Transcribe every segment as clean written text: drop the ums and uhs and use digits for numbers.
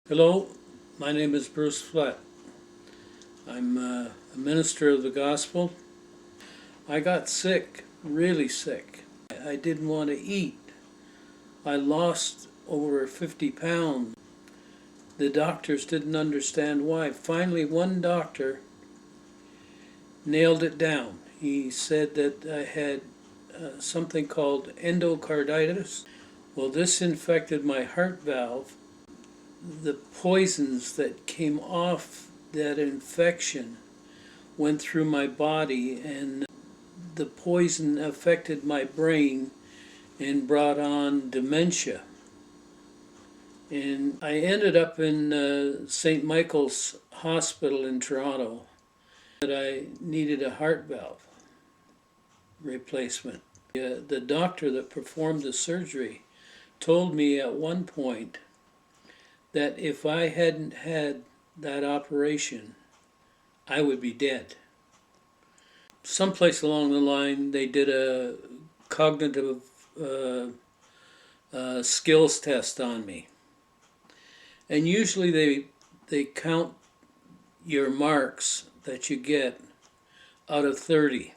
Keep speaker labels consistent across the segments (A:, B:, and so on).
A: Hello, my name is Bruce Flett. I'm a minister of the gospel. I got sick, really sick. I didn't want to eat. I lost over 50 pounds. The doctors didn't understand why. Finally, one doctor nailed it down. He said that I had something called endocarditis. Well, this infected my heart valve. The poisons that came off that infection went through my body, and the poison affected my brain and brought on dementia. And I ended up in St. Michael's Hospital in Toronto. That I needed a heart valve replacement. The doctor that performed the surgery told me at one point that if I hadn't had that operation, I would be dead. Someplace along the line, they did a cognitive skills test on me. And usually they count your marks that you get out of 30.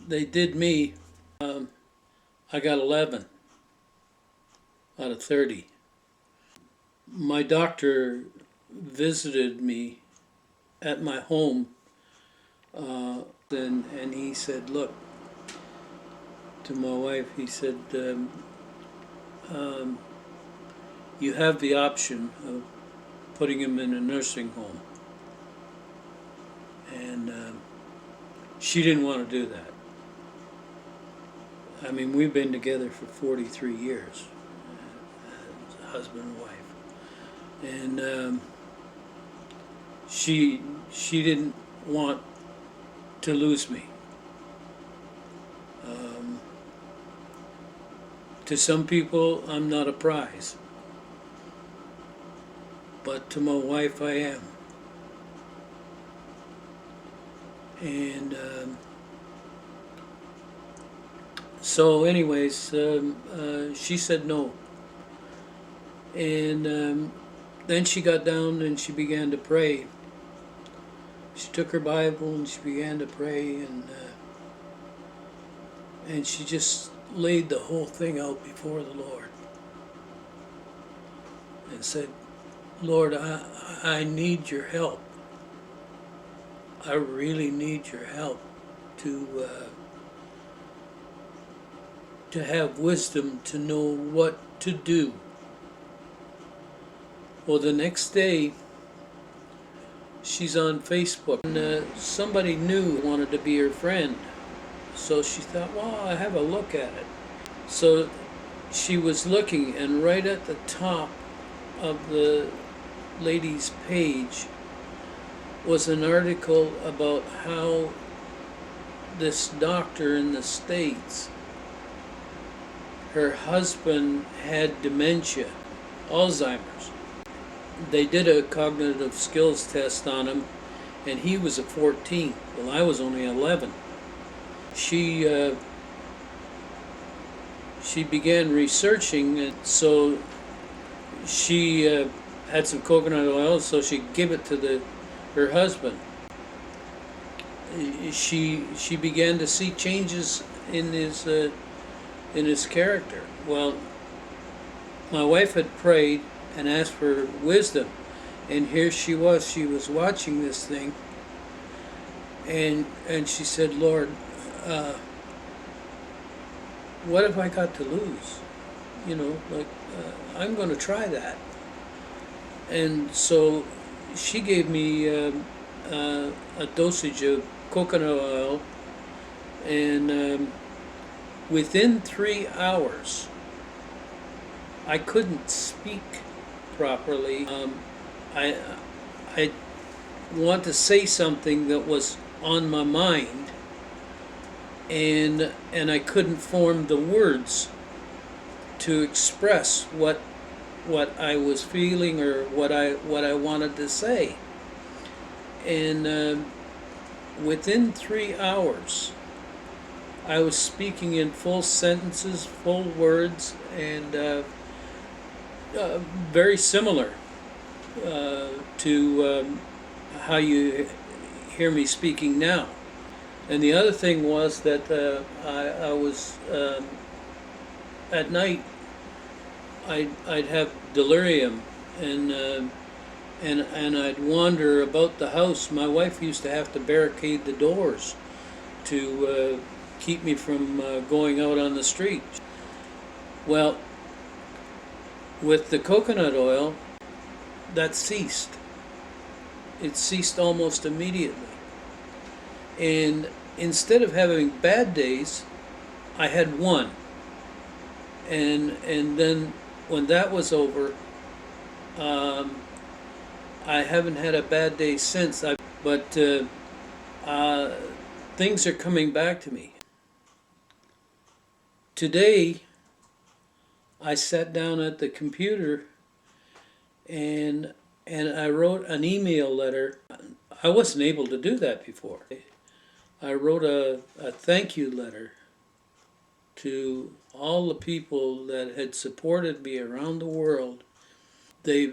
A: They did me, I got 11 out of 30. My doctor visited me at my home, and he said, look, to my wife, he said, you have the option of putting him in a nursing home. And she didn't want to do that. I mean, we've been together for 43 years, husband and wife. And she didn't want to lose me. To some people, I'm not a prize, but to my wife, I am. And so, anyways, she said no. And then she got down and she began to pray. She took her Bible and she began to pray, and she just laid the whole thing out before the Lord and said, Lord, I need your help. I really need your help to have wisdom to know what to do. Well, the next day, she's on Facebook, and somebody new wanted to be her friend. So she thought, well, I'll have a look at it. So she was looking, and right at the top of the lady's page was an article about how this doctor in the States, her husband had dementia, Alzheimer's. They did a cognitive skills test on him, and he was a 14. Well, I was only 11. She began researching, and so she had some coconut oil, so she gave it to her husband. She began to see changes in his character. Well, my wife had prayed and asked for wisdom, and here she was watching this thing, and she said, Lord, what have I got to lose? I'm going to try that. And so she gave me a dosage of coconut oil, and within 3 hours, I couldn't speak properly. I want to say something that was on my mind, and I couldn't form the words to express what I was feeling or what I wanted to say. And within 3 hours, I was speaking in full sentences, full words, and very similar to how you hear me speaking now. And the other thing was that I was at night. I'd have delirium, and and I'd wander about the house. My wife used to have to barricade the doors to keep me from going out on the street. Well, with the coconut oil, that ceased. It ceased almost immediately. And instead of having bad days, I had one. And then when that was over, I haven't had a bad day since. But things are coming back to me. Today, I sat down at the computer and I wrote an email letter. I wasn't able to do that before. I wrote a thank you letter to all the people that had supported me around the world. They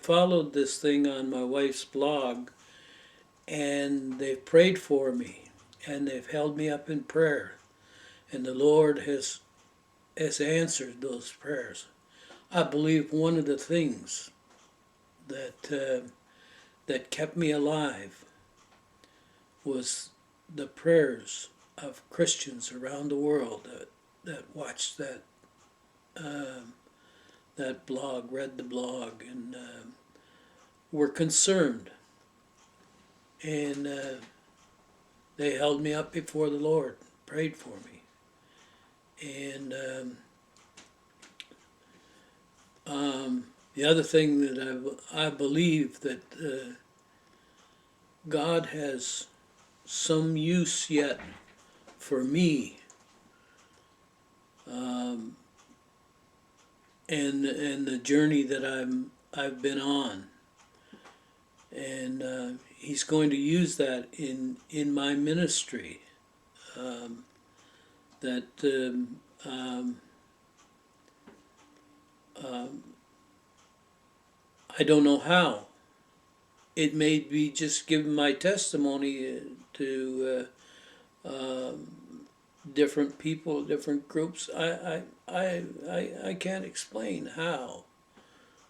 A: followed this thing on my wife's blog, and they've prayed for me, and they've held me up in prayer, and the Lord has answered those prayers. I believe one of the things that kept me alive was the prayers of Christians around the world that watched that blog, read the blog, and were concerned. And they held me up before the Lord, prayed for me. And the other thing that I believe that God has some use yet for me, and the journey that I've been on, and He's going to use that in my ministry. That I don't know how. It may be just giving my testimony to different people, different groups. I can't explain how,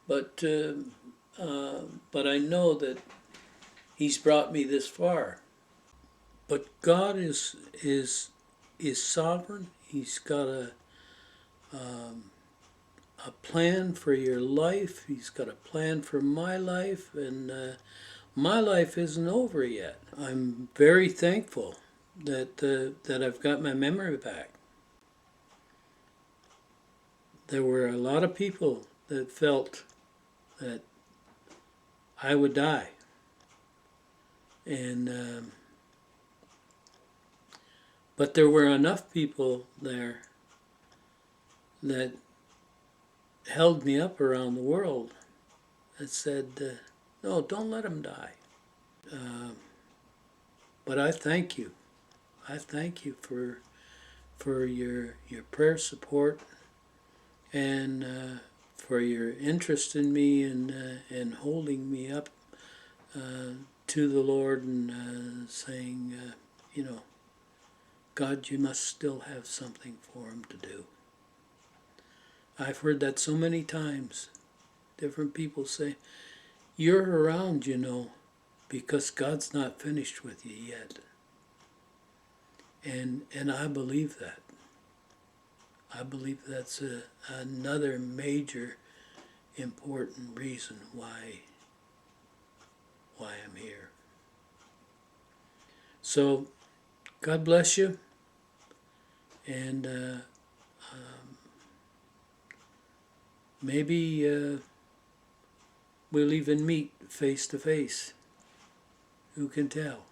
A: but I know that He's brought me this far. But God is sovereign. He's got a plan for your life. He's got a plan for my life, and my life isn't over yet. I'm very thankful that I've got my memory back. There were a lot of people that felt that I would die, and but there were enough people there that held me up around the world that said, no, don't let him die. But I thank you. I thank you for your prayer support, and for your interest in me, and holding me up to the Lord, and saying, God, you must still have something for him to do. I've heard that so many times. Different people say, you're around, because God's not finished with you yet. And I believe that. I believe that's another major important reason why I'm here. So, God bless you, and maybe we'll even meet face to face. Who can tell?